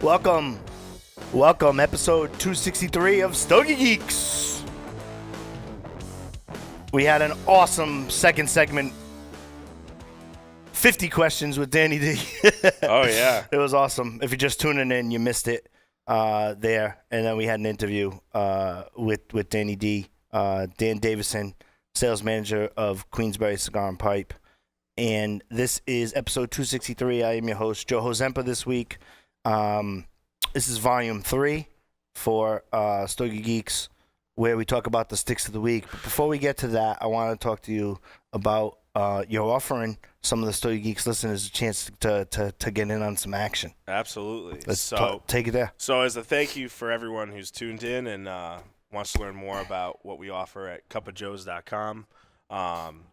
Welcome, episode 263 of Stogie Geeks. We had an awesome second segment, 50 questions with Danny D. Oh, yeah. It was awesome. If you're just tuning in, you missed it there. And then we had an interview with Danny D, Dan Davison, sales manager of Queensberry Cigar and Pipe. And this is episode 263. I am your host, Joe Hozempa, this week. This is volume 3 for Stogie Geeks, where we talk about the sticks of the week. But before we get to that, I want to talk to you about you're offering some of the Stogie Geeks listeners a chance to get in on some action. Absolutely. Let's take it there. So as a thank you for everyone who's tuned in and wants to learn more about what we offer at cupofjoes.com,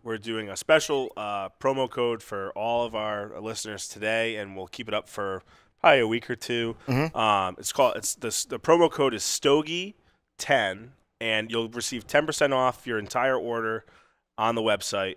we're doing a special promo code for all of our listeners today, and we'll keep it up for probably a week or two. Mm-hmm. The promo code is Stogie10, and you'll receive 10% off your entire order on the website.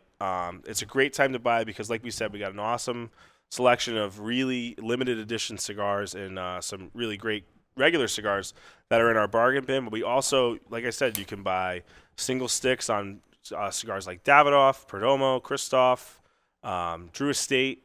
It's a great time to buy because, like we said, we got an awesome selection of really limited edition cigars and some really great regular cigars that are in our bargain bin. But we also, like I said, you can buy single sticks on cigars like Davidoff, Perdomo, Christoph, Drew Estate.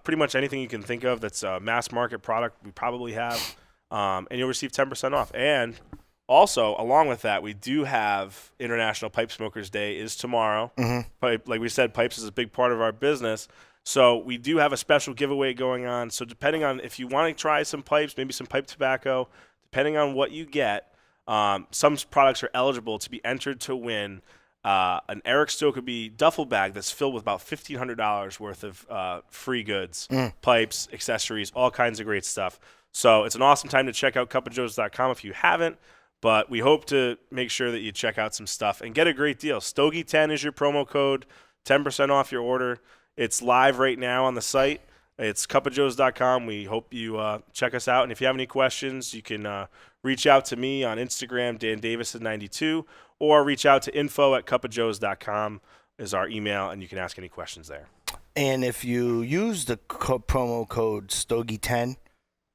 Pretty much anything you can think of that's a mass market product we probably have, and you'll receive 10% off. And also, along with that, we do have International Pipe Smokers Day is tomorrow. Mm-hmm. Like we said, pipes is a big part of our business. So we do have a special giveaway going on. So depending on if you want to try some pipes, maybe some pipe tobacco, depending on what you get, some products are eligible to be entered to win an Eric Stokoby duffel bag that's filled with about $1,500 worth of free goods, pipes, accessories, all kinds of great stuff. So it's an awesome time to check out cupofjoes.com if you haven't, but we hope to make sure that you check out some stuff and get a great deal. Stogie10 is your promo code, 10% off your order. It's live right now on the site. It's cupofjoes.com. We hope you check us out. And if you have any questions, you can reach out to me on Instagram, Dan Davison92, or reach out to info@cupofjoes.com is our email, and you can ask any questions there. And if you use the promo code Stogie10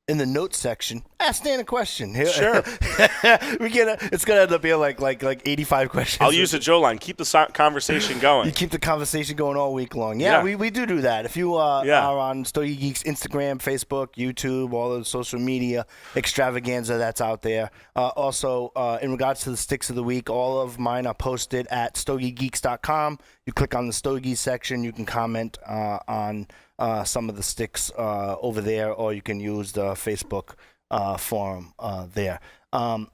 in the notes section, ask Dan a question. Sure. It's going to end up being like 85 questions. I'll use the Joe line. Keep the conversation going. You keep the conversation going all week long. Yeah. We do that. If you are on Stogie Geeks Instagram, Facebook, YouTube, all the social media extravaganza that's out there. Also, in regards to the sticks of the week, all of mine are posted at stogiegeeks.com. You click on the Stogies section. You can comment on some of the sticks over there, or you can use the Facebook forum there. All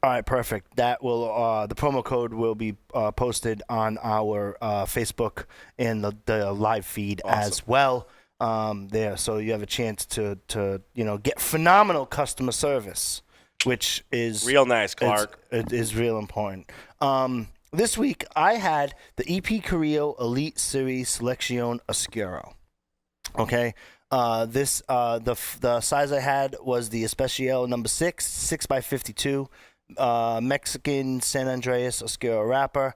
right, perfect. That will the promo code will be posted on our Facebook and the live feed as well there, so you have a chance to get phenomenal customer service, which is real nice, Clark. It is real important. This week, I had the EP Carrillo Elite Series Selection Oscuro. Okay, the size I had was the Especial number 6x52, Mexican San Andreas Oscuro wrapper,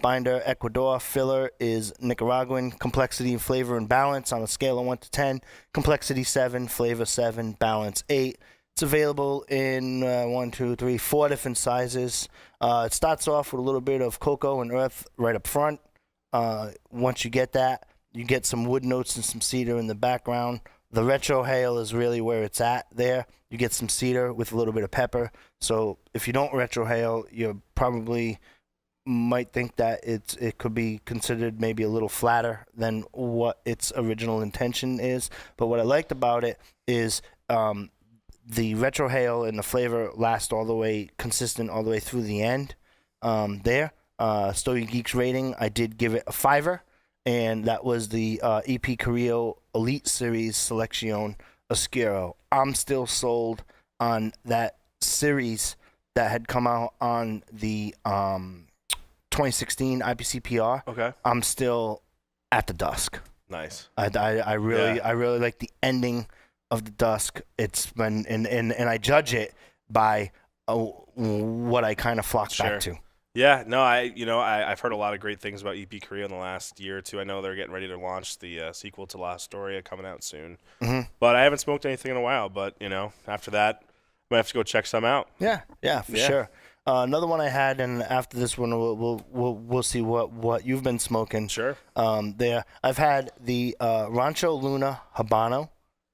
binder Ecuador, filler is Nicaraguan, complexity and flavor and balance on a scale of 1 to 10, complexity 7, flavor 7, balance 8. It's available in 4 different sizes. It starts off with a little bit of cocoa and earth right up front. Once you get that, you get some wood notes and some cedar in the background. The retro hail is really where it's at there. You get some cedar with a little bit of pepper. So if you don't retro hail, you probably might think that it could be considered maybe a little flatter than what its original intention is. But what I liked about it is the retro hail and the flavor last all the way consistent all the way through the end there. Stogie Geeks rating, I did give it a 5, and that was the EP Carrillo Elite Series Selection Oscuro. I'm still sold on that series that had come out on the 2016 IPCPR. Okay. I'm still at the dusk. Nice. I really like the ending of the dusk. It's been and I judge it by what I kind of flock back to. Yeah, no, I've heard a lot of great things about EP Korea in the last year or two. I know they're getting ready to launch the sequel to La Storia coming out soon. Hmm. But I haven't smoked anything in a while. But after that, I might have to go check some out. Yeah, for sure. Another one I had, and after this one, we'll see what you've been smoking. Sure. There, I've had the Rancho Luna Habano.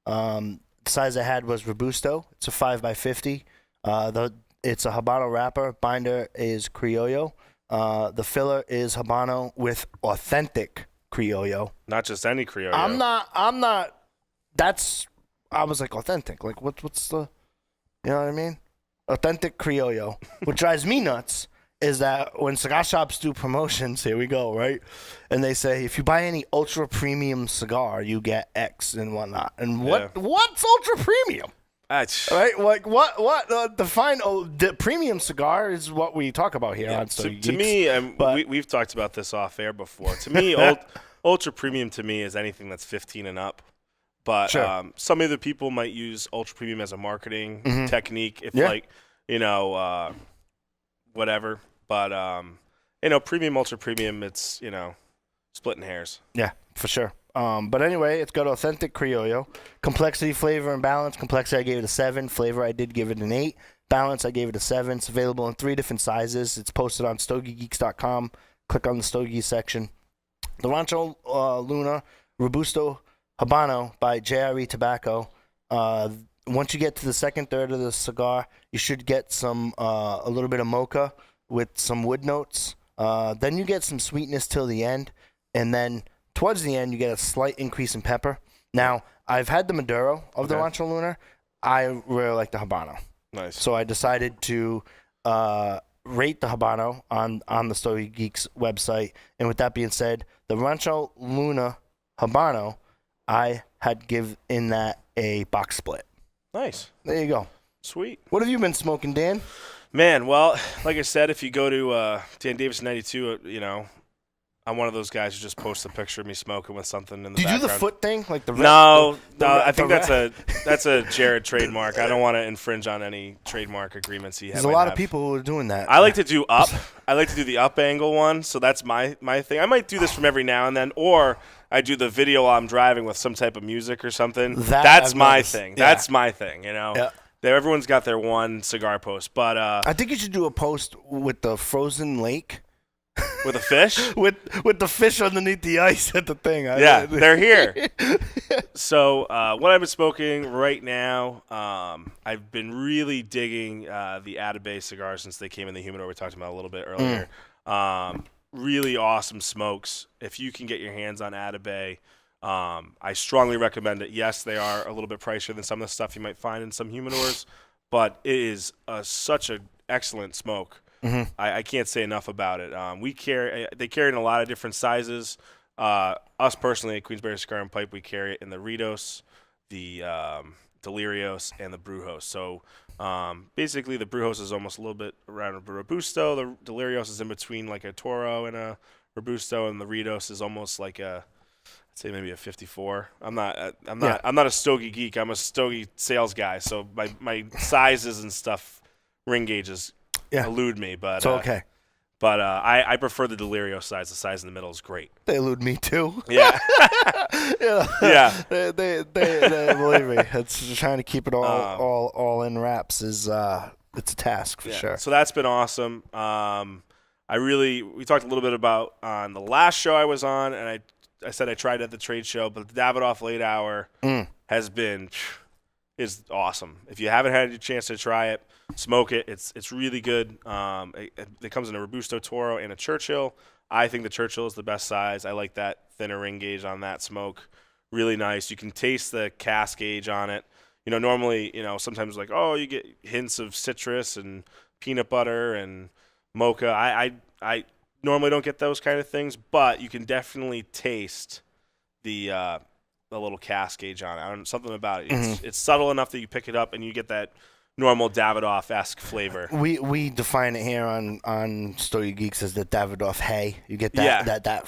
The size I had was Robusto. It's a 5x50. It's a Habano wrapper. Binder is Criollo. The filler is Habano with authentic Criollo. Not just any Criollo. I'm not. I was like authentic. Like what's the, you know what I mean? Authentic Criollo. What drives me nuts is that when cigar shops do promotions, here we go, right? And they say if you buy any ultra premium cigar, you get X and whatnot. And what's ultra premium? Right? Like what? Define the premium cigar is what we talk about here on Stogie Geeks. To me, we've talked about this off air before. To me, ultra premium to me is anything that's 15 and up. But Sure. Some other people might use ultra premium as a marketing technique, if whatever. But premium, ultra premium, it's splitting hairs. Yeah, for sure. But anyway, it's got authentic Criollo. Complexity, flavor, and balance. Complexity, I gave it a 7. Flavor, I did give it an 8. Balance, I gave it a 7. It's available in 3 different sizes. It's posted on StogieGeeks.com. Click on the Stogie section. The Rancho Luna Robusto Habano by JRE Tobacco. Once you get to the second third of the cigar, you should get some a little bit of mocha with some wood notes. Then you get some sweetness till the end, and then towards the end you get a slight increase in pepper. Now, I've had the Maduro of the Rancho Luna. I really like the Habano. Nice. So I decided to rate the Habano on the Stogie Geeks website. And with that being said, the Rancho Luna Habano, I had given that a box split. Nice. There you go. Sweet. What have you been smoking, Dan? Man, well, like I said, if you go to Dan Davis 92, I'm one of those guys who just posts a picture of me smoking with something in the background. Do you do the foot thing? Like the No, I think that's a Jared trademark. I don't want to infringe on any trademark agreements he has. There's a lot of people who are doing that. I like to do up. I like to do the up angle one, so that's my thing. I might do this from every now and then, or I do the video while I'm driving with some type of music or something. That's my thing. Yeah. That's my thing, Yeah. Everyone's got their one cigar post, but I think you should do a post with the frozen lake. With a fish? with the fish underneath the ice at the thing. Yeah, they're here. So what I've been smoking right now, I've been really digging the Atabey cigars since they came in the humidor we talked about a little bit earlier. Really awesome smokes. If you can get your hands on Atabey, I strongly recommend it. Yes, they are a little bit pricier than some of the stuff you might find in some humidors, but it is such an excellent smoke. Mm-hmm. I can't say enough about it. They carry it in a lot of different sizes. Us personally at Queensberry Cigar and Pipe, we carry it in the Ritos, the Delirios, and the Brujos. So basically, the Brujos is almost a little bit around a Robusto. The Delirios is in between like a Toro and a Robusto, and the Ritos is almost like I'd say maybe a 54. I'm not a Stogie geek. I'm a Stogie sales guy. So my sizes and stuff, ring gauges. Elude me, but okay. But I prefer the Delirio size. The size in the middle is great. They elude me too. Yeah. Yeah. They believe me. It's trying to keep it all in wraps is it's a task for sure. So that's been awesome. We talked a little bit about on the last show I was on, and I said I tried at the trade show, but the Davidoff Late Hour is awesome. If you haven't had a chance to try it, smoke it. It's really good. It comes in a Robusto Toro and a Churchill. I think the Churchill is the best size. I like that thinner ring gauge on that smoke. Really nice. You can taste the cask age on it. Normally, sometimes like, you get hints of citrus and peanut butter and mocha. I normally don't get those kind of things, but you can definitely taste the little cask age on it. Something about it. It's subtle enough that you pick it up and you get that normal Davidoff-esque flavor. We define it here on Stogie Geeks as the Davidoff hay. You get that.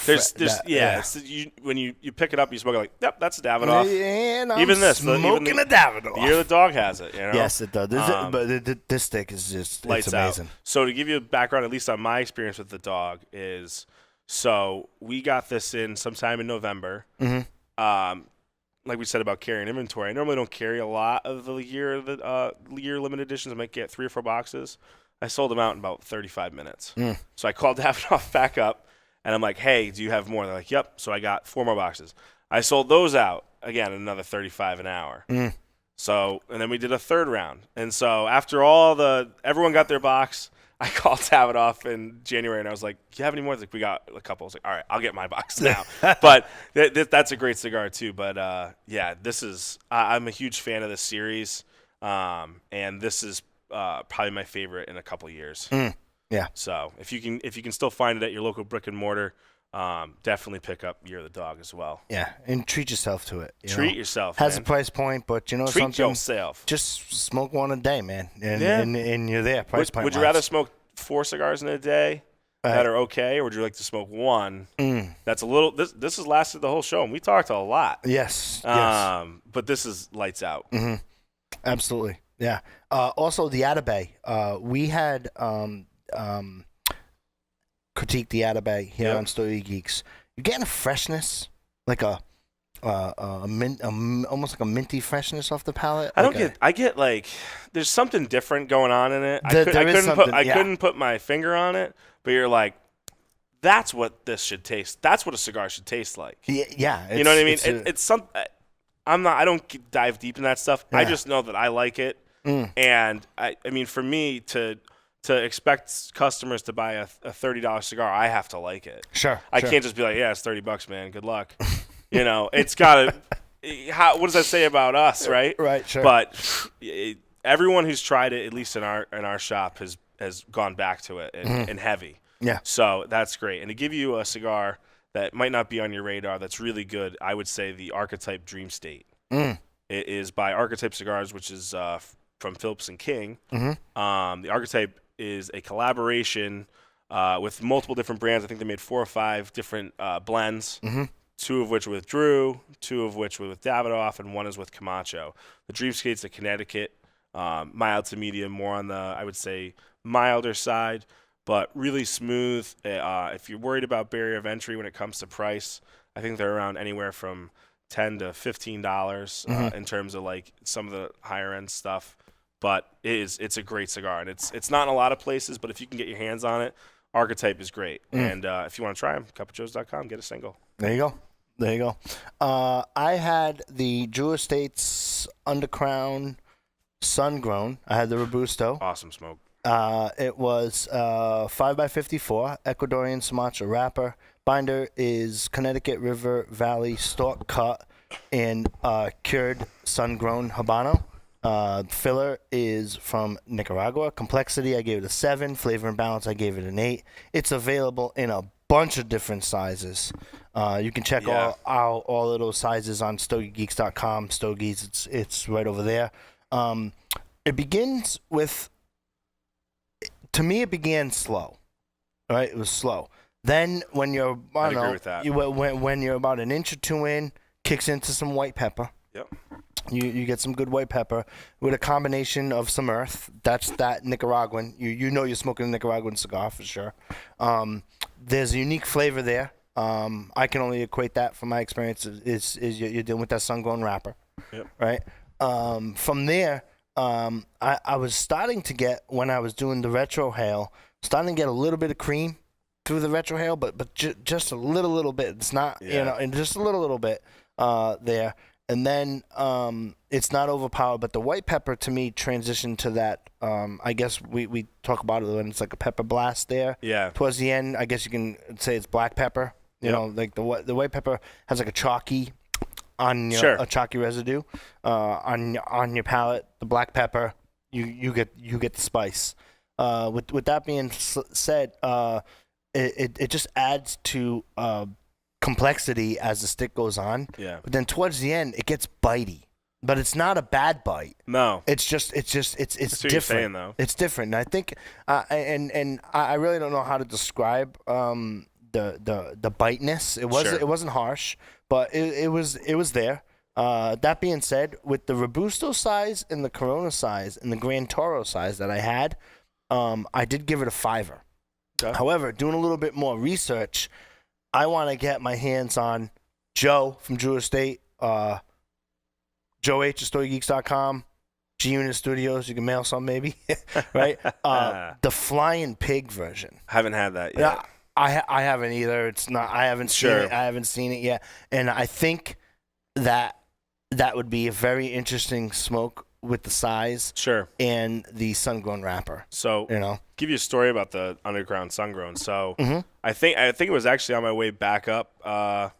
When you pick it up, you smoke it like, yep, that's a Davidoff. And I'm even smoking a Davidoff. The year the dog has it, you know? Yes, it does. But this stick is just lights it's amazing. Out. So to give you a background, at least on my experience with the dog, is so we got this in sometime in November. Mm-hmm. Like we said about carrying inventory, I normally don't carry a lot of the year limited editions. I might get 3 or 4 boxes. I sold them out in about 35 minutes. So I called Davidoff back up, and I'm like, hey, do you have more? They're like, yep. So I got 4 more boxes. I sold those out, again, another 35 an hour. So, and then we did a third round. And so after everyone got their box, I called Davidoff in January, and I was like, do you have any more? Like, we got a couple. I was like, all right, I'll get my box now. But that's a great cigar, too. But, yeah, I'm a huge fan of this series, and this is probably my favorite in a couple of years. Yeah. So if you can still find it at your local brick and mortar, definitely pick up Year of the Dog as well. Yeah, and treat yourself to it. Treat yourself. Has man. a price point, but treat something. yourself. Just smoke one a day, man, and you're there. Price point. Would you rather smoke 4 cigars in a day that are okay, or would you like to smoke one that's a little? This has lasted the whole show, and we talked a lot. Yes. But this is lights out. Mm-hmm. Absolutely. Yeah. Also, the Atabay. We had critiqued the Atabay here on Stogie Geeks. You're getting a freshness, like a mint, almost like a minty freshness off the palate. I get like there's something different going on in it. I couldn't put my finger on it, but you're like, that's what this should taste. That's what a cigar should taste like. Yeah. You know what I mean? It's some. I don't dive deep in that stuff. Yeah. I just know that I like it, and I mean, for me to expect customers to buy a $30 cigar, I have to like it. Sure. I can't just be like, yeah, it's $30, man. Good luck. It's got to. What does that say about us, right? Right. Sure. But everyone who's tried it, at least in our shop, has gone back to it and heavy. Yeah. So that's great. And to give you a cigar that might not be on your radar, that's really good, I would say the Archetype Dream State. It is by Archetype Cigars, which is from Phillips and King. Mm-hmm. The Archetype is a collaboration with multiple different brands. I think they made 4 or 5 different blends, 2 of which were with Drew, 2 of which were with Davidoff, and 1 is with Camacho. The Dream State's a Connecticut, mild to medium, more on the, I would say, milder side, but really smooth. If you're worried about barrier of entry when it comes to price, I think they're around anywhere from $10 to $15 in terms of like some of the higher end stuff. But it's a great cigar, and it's not in a lot of places, but if you can get your hands on it, Archetype is great. And if you want to try them, cupofjoes.com, get a single. There you go. I had the Drew Estates Undercrown Sun Grown. I had the Robusto. Awesome smoke. It was 5x54 Ecuadorian Sumatra wrapper. Binder is Connecticut River Valley stalk cut and cured sun grown Habano. Filler is from Nicaragua. Complexity, I gave it a 7. Flavor and balance, I gave it an 8. It's available in a bunch of different sizes. You can check all of those sizes on StogieGeeks.com. Stogies, it's right over there. It begins with, to me, it began slow. All right, it was slow. Then when you're, I don't know, with that. When you're about an inch or 2 in, kicks into some white pepper. Yep. You get some good white pepper with a combination of some earth. That's that Nicaraguan. You know you're smoking a Nicaraguan cigar for sure. There's a unique flavor there. I can only equate that from my experience is you're dealing with that sun-grown wrapper. Yep. Right? From there, I was starting to get, when I was doing the retro hail, starting to get a little bit of cream through the retro hail, but just a little bit. It's not, and just a little bit there. And then it's not overpowered, but the white pepper to me transitioned to that. I guess we talk about it when it's like a pepper blast there. Yeah. Towards the end, I guess you can say it's black pepper. You know, like the white pepper has like a chalky a chalky residue on your palate. The black pepper, you get the spice. With that being said, it just adds to complexity as the stick goes on. Yeah. But then towards the end, it gets bitey. but it's not a bad bite. No. It's That's what different. you're saying, though. It's different. And I think, and I really don't know how to describe the biteness. It wasn't harsh, but it was there. That being said, with the Robusto size and the Corona size and the Gran Toro size that I had, I did give it a 5. Okay. However, doing a little bit more research, I want to get my hands on Joe from Drew Estate, Joe H. at StogieGeeks.com, G-Unit Studios. You can mail some maybe, right? The Flying Pig version. I haven't had that yet. Yeah, I haven't either. It's not. I haven't seen it. I haven't seen it yet, and I think that would be a very interesting smoke with the size. Sure. And the sun-grown wrapper. So, give you a story about the underground sun-grown. So, I think it was actually on my way back up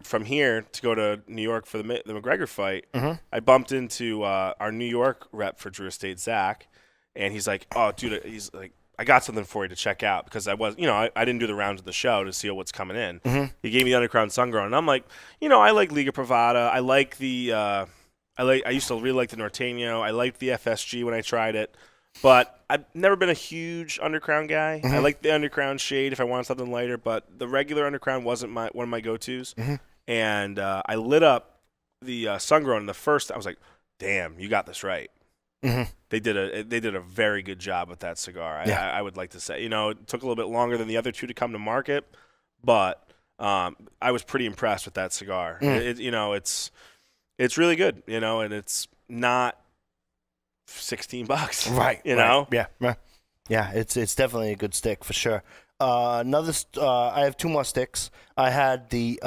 from here to go to New York for the McGregor fight. I bumped into our New York rep for Drew Estate, Zach, and he's like, "Oh, dude," he's like, "I got something for you to check out," because I was, I didn't do the rounds of the show to see what's coming in. He gave me the underground sun-grown, and I'm like, I like Liga Privada. I like the I used to really like the Norteño. I liked the FSG when I tried it, but I've never been a huge underground guy. I like the underground shade if I wanted something lighter, but the regular underground wasn't one of my go-tos. And I lit up the sun-grown, and the first I was like, "Damn, you got this right." They did a very good job with that cigar. Yeah. I would like to say, it took a little bit longer than the other two to come to market, but I was pretty impressed with that cigar. It's really good, and it's not $16, right? Yeah. It's definitely a good stick for sure. I have 2 more sticks. I had the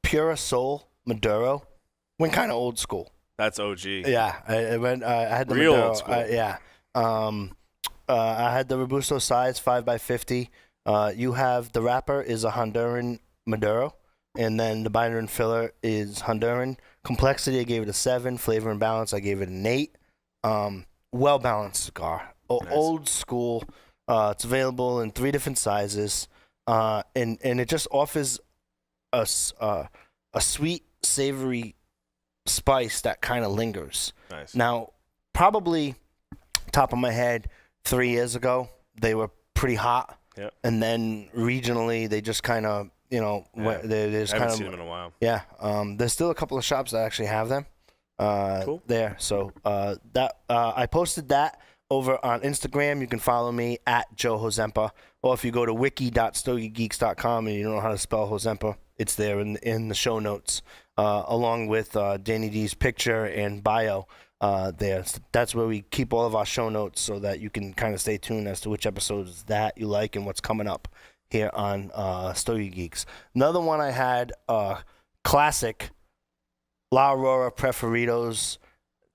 Pura Sol Maduro. Went kind of old school. That's OG. Yeah, I had the real Maduro. old school. I had the Robusto size 5x50. You have the wrapper is a Honduran Maduro, and then the binder and filler is Honduran. Complexity, I gave it a 7. Flavor and balance, I gave it an 8. Well balanced cigar, Nice. Old school. It's available in 3 different sizes, and it just offers a sweet, savory spice that kind of lingers. Nice. Now, probably top of my head, 3 years ago, they were pretty hot. Yep. And then regionally, they just kind of, they just I haven't kind seen of, them in a while. yeah. There's still a couple of shops that actually have them. Cool. There. So I posted that over on Instagram. You can follow me at Joe Hozempa, or if you go to wiki.stogiegeeks.com and you don't know how to spell Hozempa, it's there in the show notes, along with Danny D's picture and bio. There. That's where we keep all of our show notes so that you can kind of stay tuned as to which episodes that you like and what's coming up here on Stogie Geeks. Another one I had, classic La Aurora Preferidos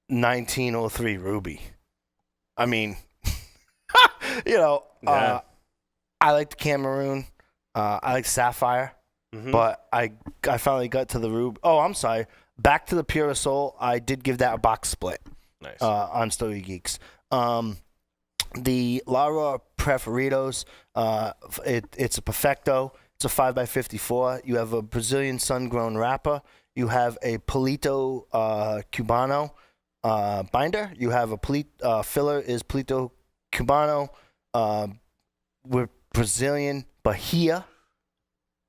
1903 Ruby. I mean, Yeah. I like the Cameroon. I like Sapphire. But I finally got to the Ruby. Oh, I'm sorry. Back to the Pura Sol. I did give that a box split. Nice. On Stogie Geeks. The La Aurora Preferidos, it's a Perfecto. It's a 5x54. You have a Brazilian sun-grown wrapper. You have a Palito Cubano binder. You have a filler is Palito Cubano with Brazilian Bahia.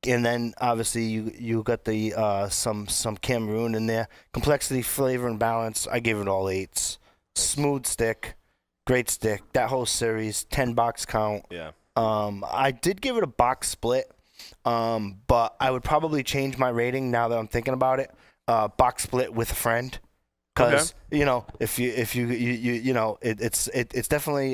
And then obviously you got the some Cameroon in there. Complexity, flavor, and balance. I gave it all 8s. Smooth stick, great stick. That whole series, 10 box count. Yeah. I did give it a box split, but I would probably change my rating now that I'm thinking about it. Box split with a friend, because if you it's definitely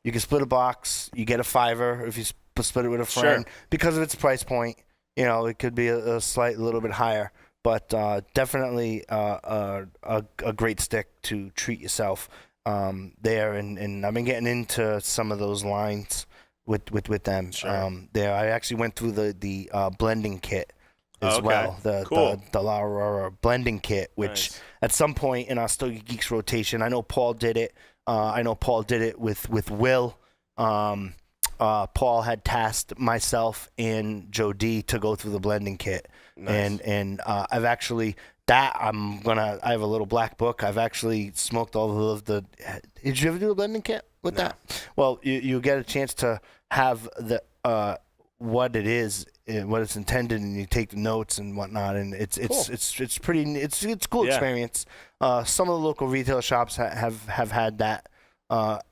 you can split a box, you get a $5 if you split it with a friend. Sure. Because of its price point. It could be a slight little bit higher, but definitely a great stick to treat yourself there. And I've been getting into some of those lines with them. Sure. There, I actually went through the blending kit as well. Cool. The La Aurora blending kit, which Nice. at some point in our Stogie Geeks rotation, I know Paul did it. I know Paul did it with Will. Paul had tasked myself and Joe D to go through the blending kit. Nice. And I've actually that I have a little black book. I've actually smoked all of the. Did you ever do a blending kit with that? Well, you get a chance to have the what it is, what it's intended, and you take the notes and whatnot, and it's cool experience. Some of the local retail shops have had that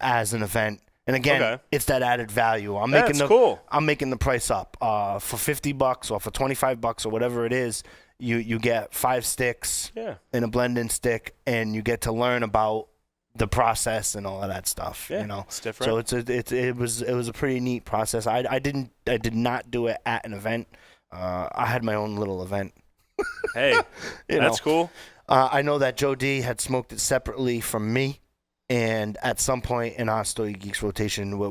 as an event. And again, it's that added value. I'm making the price up for $50 or for $25 or whatever it is. You get 5 sticks in a blending stick, and you get to learn about the process and all of that stuff. Yeah, you know, it's different. So it was a pretty neat process. I did not do it at an event. I had my own little event. Hey, that's cool. I know that Joe D had smoked it separately from me. And at some point in our Stogie Geeks rotation, we're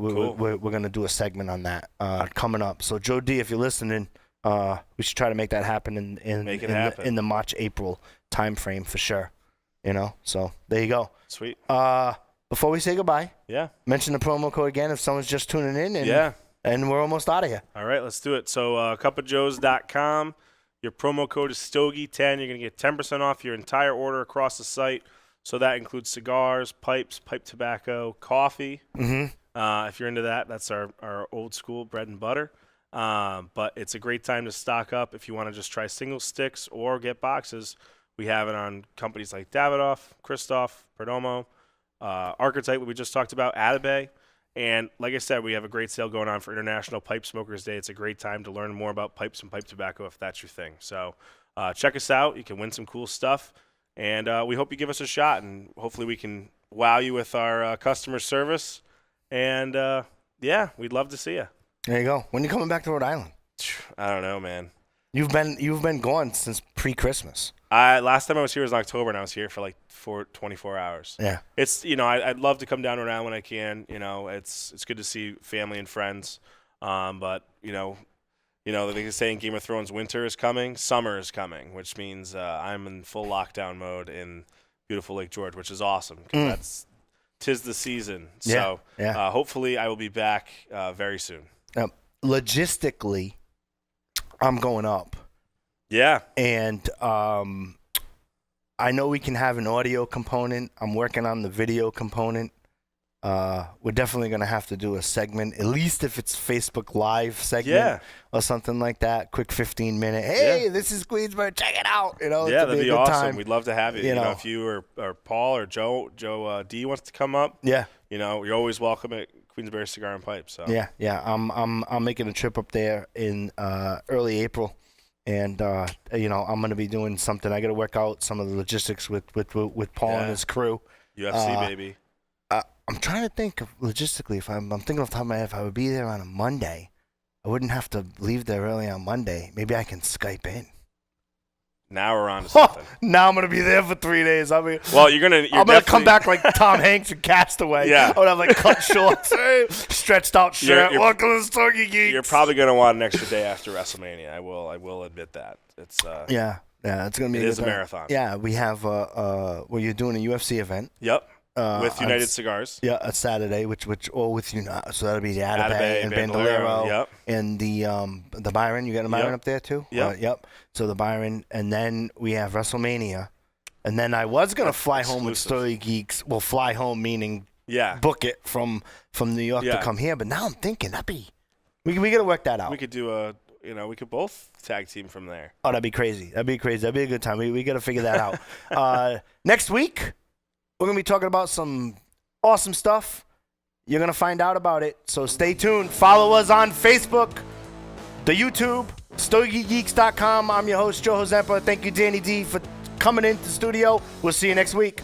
going to do a segment on that coming up. So, Joe D, if you're listening, we should try to make that happen in the March-April time frame for sure. You know, so there you go. Sweet. Before we say goodbye, mention the promo code again if someone's just tuning in. And we're almost out of here. All right, let's do it. So, cupofjoes.com. Your promo code is Stogie10. You're going to get 10% off your entire order across the site. So that includes cigars, pipes, pipe tobacco, coffee. If you're into that, that's our old school bread and butter. But it's a great time to stock up if you want to just try single sticks or get boxes. We have it on companies like Davidoff, Christoph, Perdomo, Archetype, what we just talked about, Atabay. And like I said, we have a great sale going on for International Pipe Smokers Day. It's a great time to learn more about pipes and pipe tobacco if that's your thing. So check us out. You can win some cool stuff. And we hope you give us a shot, and hopefully we can wow you with our customer service. And, we'd love to see you. There you go. When are you coming back to Rhode Island? I don't know, man. You've been gone since pre-Christmas. Last time I was here was in October, and I was here for 24 hours. Yeah. It's I'd love to come down to Rhode Island when I can. It's good to see family and friends. But they say in Game of Thrones, winter is coming, summer is coming, which means I'm in full lockdown mode in beautiful Lake George, which is awesome because tis the season. So hopefully I will be back very soon. Logistically, I'm going up. Yeah. And I know we can have an audio component. I'm working on the video component. We're definitely going to have to do a segment, at least if it's Facebook Live segment or something like that. Quick 15-minute, hey, this is Queensburg, check it out. That'd be awesome. Time. We'd love to have you. If you or Paul or Joe D wants to come up, you're always welcome at Queensberry Cigar and Pipe. So I'm making a trip up there in early April. And I'm going to be doing something. I got to work out some of the logistics with Paul and his crew. UFC baby. I'm trying to think of logistically. If I'm thinking off the top of my head, if I would be there on a Monday, I wouldn't have to leave there early on Monday. Maybe I can Skype in. Now we're on to something. Now I'm gonna be there for 3 days. I'm gonna come back like Tom Hanks in Castaway. Yeah. I'm gonna have like cut shorts, stretched out shirt. Welcome to Stogie Geeks. You're probably gonna want an extra day after WrestleMania. I will admit that. It's it's gonna be. It is a marathon. Yeah, we have you're doing a UFC event. Yep. With United Cigars. Yeah, a Saturday, which all with you now. So that'll be the Atabay and Bandolero and the Byron. You got a Byron up there too? Yep. So the Byron, and then we have WrestleMania. And then I was going to fly home with Stogie Geeks. Well, fly home meaning book it from New York to come here. But now I'm thinking we got to work that out. We could do we could both tag team from there. Oh, that'd be crazy. That'd be a good time. We got to figure that out. Next week, we're going to be talking about some awesome stuff. You're going to find out about it, so stay tuned. Follow us on Facebook, the YouTube, StogieGeeks.com. I'm your host, Joe Hozempa. Thank you, Danny D, for coming into the studio. We'll see you next week.